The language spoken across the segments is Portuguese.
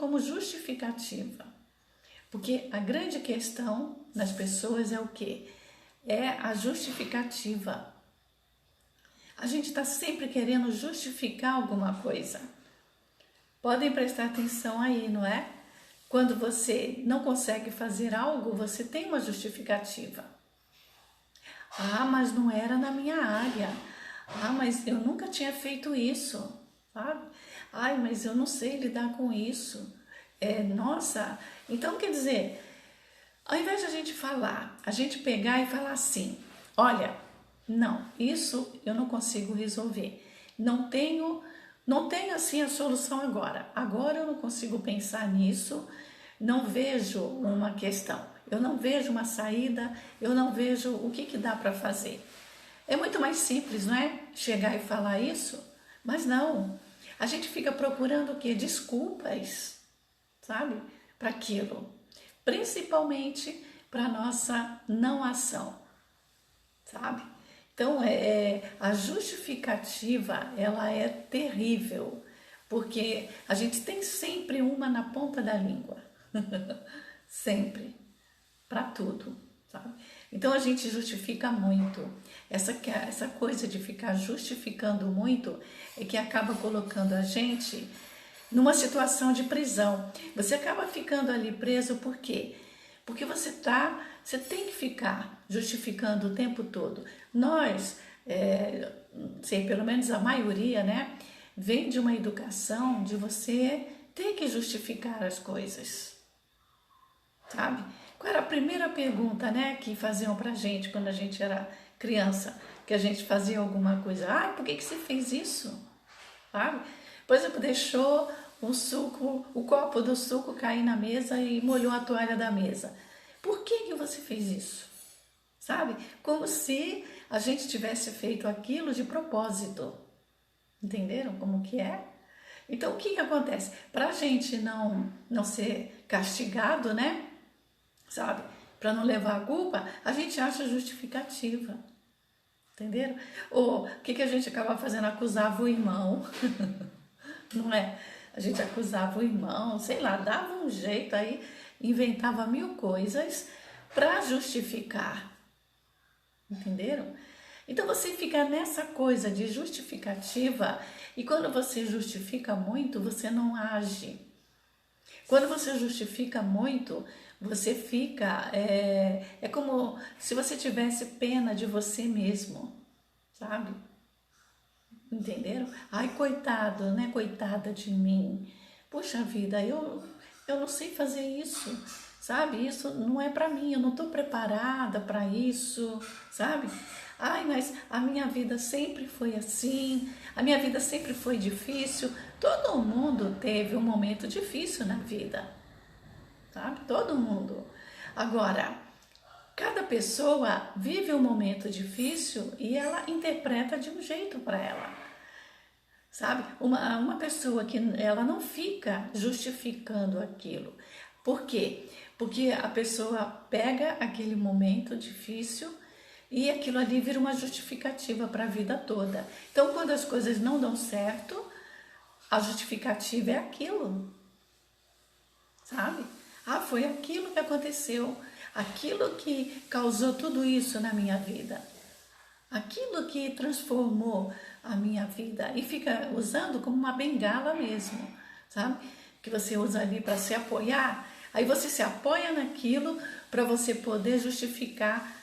como justificativa. Porque a grande questão nas pessoas é o quê? É a justificativa. A gente está sempre querendo justificar alguma coisa. Podem prestar atenção aí, não é? Quando você não consegue fazer algo, você tem uma justificativa. Ah, mas não era na minha área. Ah, mas eu nunca tinha feito isso, sabe? Ai, mas eu não sei lidar com isso. Nossa, então quer dizer, ao invés de a gente falar, a gente pegar e falar assim, olha, não, isso eu não consigo resolver. Não tenho assim a solução agora. Agora eu não consigo pensar nisso, não vejo uma questão, eu não vejo uma saída, eu não vejo o que dá para fazer. É muito mais simples, não é? Chegar e falar isso, mas não. A gente fica procurando o quê? Desculpas, sabe? Para aquilo. Principalmente para nossa não ação, sabe? Então, a justificativa, ela é terrível, porque a gente tem sempre uma na ponta da língua, sempre, para tudo, sabe? Então, a gente justifica muito. Essa coisa de ficar justificando muito é que acaba colocando a gente numa situação de prisão. Você acaba ficando ali preso por quê? Porque você tem que ficar justificando o tempo todo. Nós, sei, pelo menos a maioria, né, vem de uma educação de você ter que justificar as coisas, sabe? Qual era a primeira pergunta, né, que faziam pra gente quando a gente era criança, que a gente fazia alguma coisa? Ah, por que você fez isso? Sabe? Por exemplo, deixou o copo do suco cair na mesa e molhou a toalha da mesa. Por que você fez isso? Sabe? Como se a gente tivesse feito aquilo de propósito. Entenderam como que é? Então, o que acontece? Para a gente não ser castigado, né? Sabe? Para não levar a culpa, a gente acha justificativa. Entenderam? Ou o que a gente acaba fazendo? Acusava o irmão. Não é? A gente acusava o irmão, sei lá, dava um jeito aí, inventava mil coisas para justificar. Entenderam? Então você fica nessa coisa de justificativa e quando você justifica muito, você não age. Quando você justifica muito, você fica... É como se você tivesse pena de você mesmo, sabe? Entenderam? Ai, coitado, né? Coitada de mim. Puxa vida, eu não sei fazer isso, sabe? Isso não é para mim, eu não estou preparada para isso, sabe? Ai, mas a minha vida sempre foi assim, a minha vida sempre foi difícil. Todo mundo teve um momento difícil na vida, sabe? Todo mundo. Agora, cada pessoa vive um momento difícil e ela interpreta de um jeito para ela, sabe? Uma pessoa que ela não fica justificando aquilo. Por quê? Porque a pessoa pega aquele momento difícil e aquilo ali vira uma justificativa para a vida toda. Então, quando as coisas não dão certo, a justificativa é aquilo, sabe? Ah, foi aquilo que aconteceu, aquilo que causou tudo isso na minha vida, aquilo que transformou a minha vida, e fica usando como uma bengala mesmo, sabe? Que você usa ali para se apoiar, aí você se apoia naquilo para você poder justificar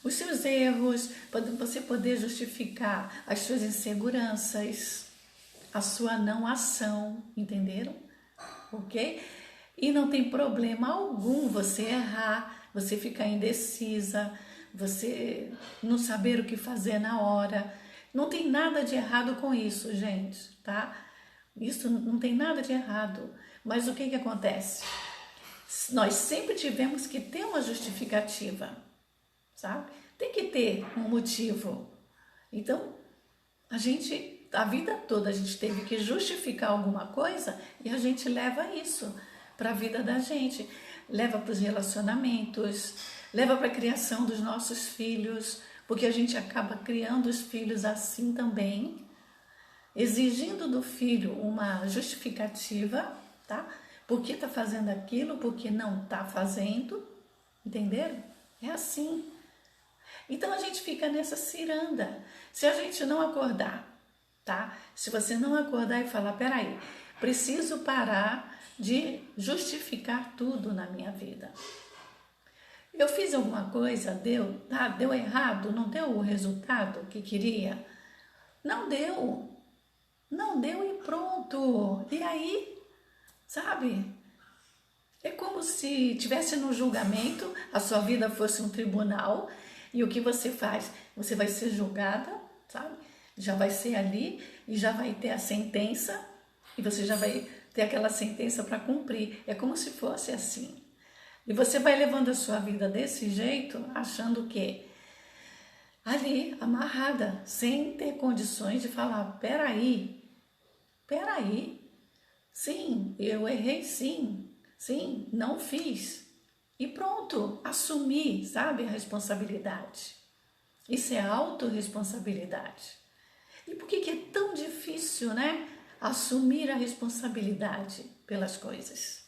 os seus erros, para você poder justificar as suas inseguranças, a sua não ação, entenderam? Ok? E não tem problema algum você errar, você ficar indecisa, você não saber o que fazer na hora. Não tem nada de errado com isso, gente, tá? Isso não tem nada de errado. Mas o que acontece? Nós sempre tivemos que ter uma justificativa, sabe? Tem que ter um motivo. Então, a vida toda a gente teve que justificar alguma coisa e a gente leva isso para a vida da gente, leva para os relacionamentos, leva para a criação dos nossos filhos, porque a gente acaba criando os filhos assim também, exigindo do filho uma justificativa, tá? Por que tá fazendo aquilo, por que não tá fazendo, entenderam? É assim. Então a gente fica nessa ciranda. Se a gente não acordar, tá? Se você não acordar e falar, peraí, preciso parar de justificar tudo na minha vida. Eu fiz alguma coisa, deu errado, não deu o resultado que queria? Não deu. Não deu e pronto. E aí, sabe? É como se tivesse no julgamento, a sua vida fosse um tribunal, e o que você faz? Você vai ser julgada, sabe? Já vai ser ali e já vai ter a sentença, e você já vai ter aquela sentença para cumprir. É como se fosse assim. E você vai levando a sua vida desse jeito, achando que ali, amarrada, sem ter condições de falar, peraí, sim, eu errei sim, não fiz. E pronto, assumir, sabe, a responsabilidade. Isso é autorresponsabilidade. E por que é tão difícil, né, assumir a responsabilidade pelas coisas?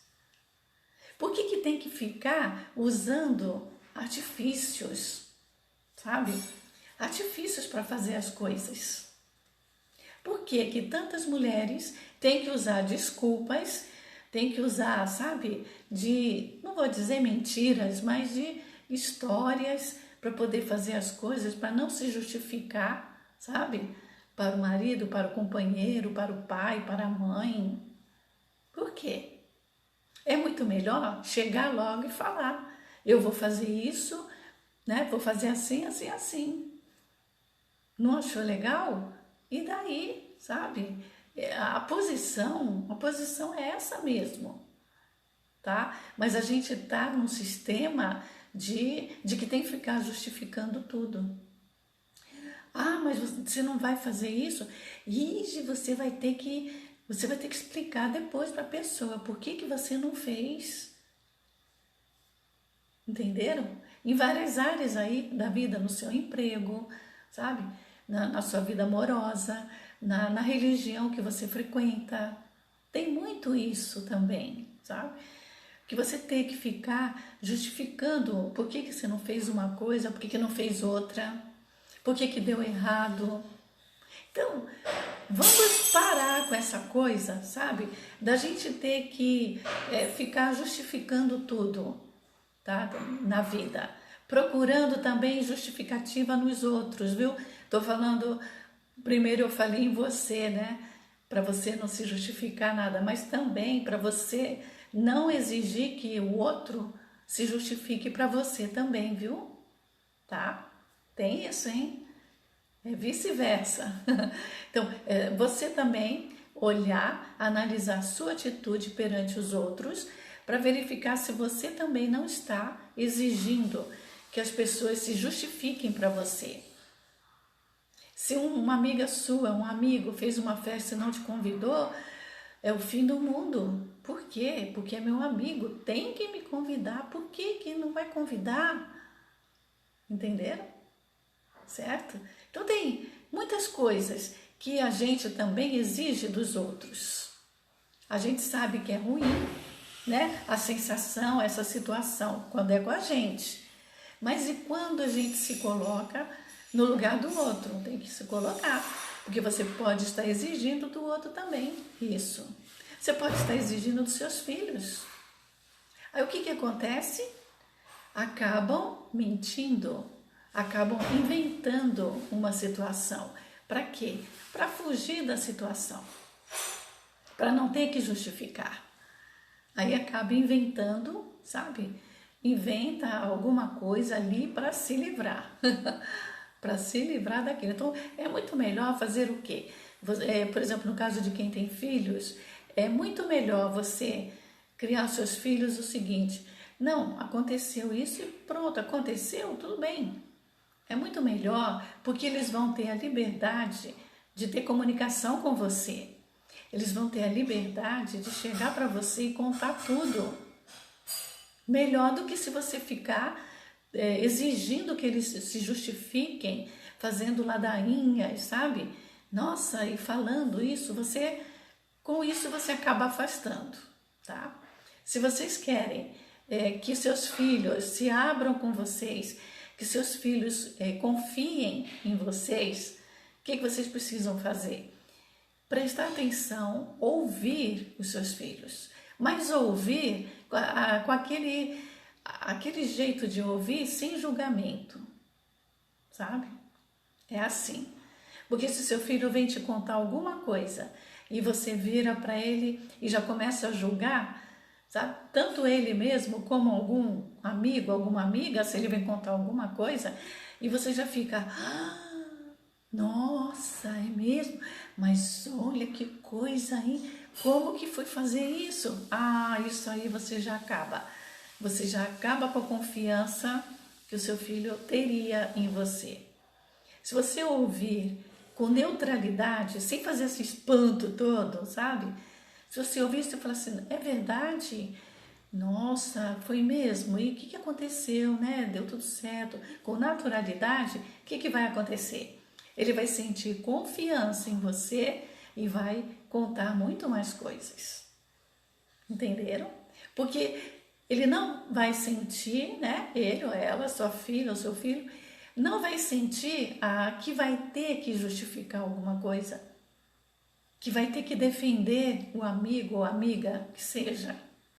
Por que tem que ficar usando artifícios, sabe? Artifícios para fazer as coisas. Por que tantas mulheres têm que usar desculpas, têm que usar, sabe, não vou dizer mentiras, mas de histórias para poder fazer as coisas, para não se justificar, sabe? Para o marido, para o companheiro, para o pai, para a mãe. Por quê? É muito melhor chegar logo e falar, eu vou fazer isso, né? Vou fazer assim, assim, assim. Não achou legal? E daí, sabe? A posição é essa mesmo, tá? Mas a gente tá num sistema de que tem que ficar justificando tudo. Ah, mas você não vai fazer isso? E você vai ter que explicar depois para a pessoa por que você não fez. Entenderam? Em várias áreas aí da vida, no seu emprego, sabe? Na sua vida amorosa, na religião que você frequenta. Tem muito isso também, sabe? Que você tem que ficar justificando por que você não fez uma coisa, por que não fez outra, por que deu errado. Então, vamos parar com essa coisa, sabe? Da gente ter que ficar justificando tudo, tá? Na vida. Procurando também justificativa nos outros, viu? Tô falando, primeiro eu falei em você, né? Para você não se justificar nada, mas também para você não exigir que o outro se justifique para você também, viu? Tá? Tem isso, hein? É vice-versa. Então, você também olhar, analisar a sua atitude perante os outros para verificar se você também não está exigindo que as pessoas se justifiquem para você. Se uma amiga sua, um amigo fez uma festa e não te convidou, é o fim do mundo. Por quê? Porque é meu amigo, tem que me convidar. Por que não vai convidar? Entenderam? Certo? Então tem muitas coisas que a gente também exige dos outros. A gente sabe que é ruim, né? A sensação, essa situação, quando é com a gente. Mas e quando a gente se coloca no lugar do outro? Tem que se colocar, porque você pode estar exigindo do outro também isso. Você pode estar exigindo dos seus filhos. Aí o que acontece? Acabam mentindo, acabam inventando uma situação. Para quê? Para fugir da situação, para não ter que justificar. Aí acaba inventando, sabe? Inventa alguma coisa ali para se livrar, para se livrar daquilo. Então, é muito melhor fazer o quê? Por exemplo, no caso de quem tem filhos, é muito melhor você criar seus filhos o seguinte: não, aconteceu isso e pronto, aconteceu, tudo bem. É muito melhor porque eles vão ter a liberdade de ter comunicação com você. Eles vão ter a liberdade de chegar para você e contar tudo. Melhor do que se você ficar exigindo que eles se justifiquem, fazendo ladainhas, sabe? Nossa, e falando isso, com isso você acaba afastando. Se vocês querem que seus filhos se abram com vocês, que seus filhos confiem em vocês, o que vocês precisam fazer? Prestar atenção, ouvir os seus filhos, mas ouvir com aquele jeito de ouvir sem julgamento, sabe? É assim. Porque se seu filho vem te contar alguma coisa e você vira para ele e já começa a julgar, sabe? Tanto ele mesmo como algum amigo, alguma amiga, se ele vem contar alguma coisa, e você já fica, nossa, é mesmo? Mas olha que coisa, hein? Como que foi fazer isso? Isso aí você já acaba. Você já acaba com a confiança que o seu filho teria em você. Se você ouvir com neutralidade, sem fazer esse espanto todo, sabe? Se você ouvir, você fala assim, é verdade? Nossa, foi mesmo? E o que aconteceu, né? Deu tudo certo. Com naturalidade, o que vai acontecer? Ele vai sentir confiança em você e vai contar muito mais coisas. Entenderam? Porque ele não vai sentir, né? Ele ou ela, sua filha ou seu filho, não vai sentir que vai ter que justificar alguma coisa, que vai ter que defender o amigo ou amiga que seja.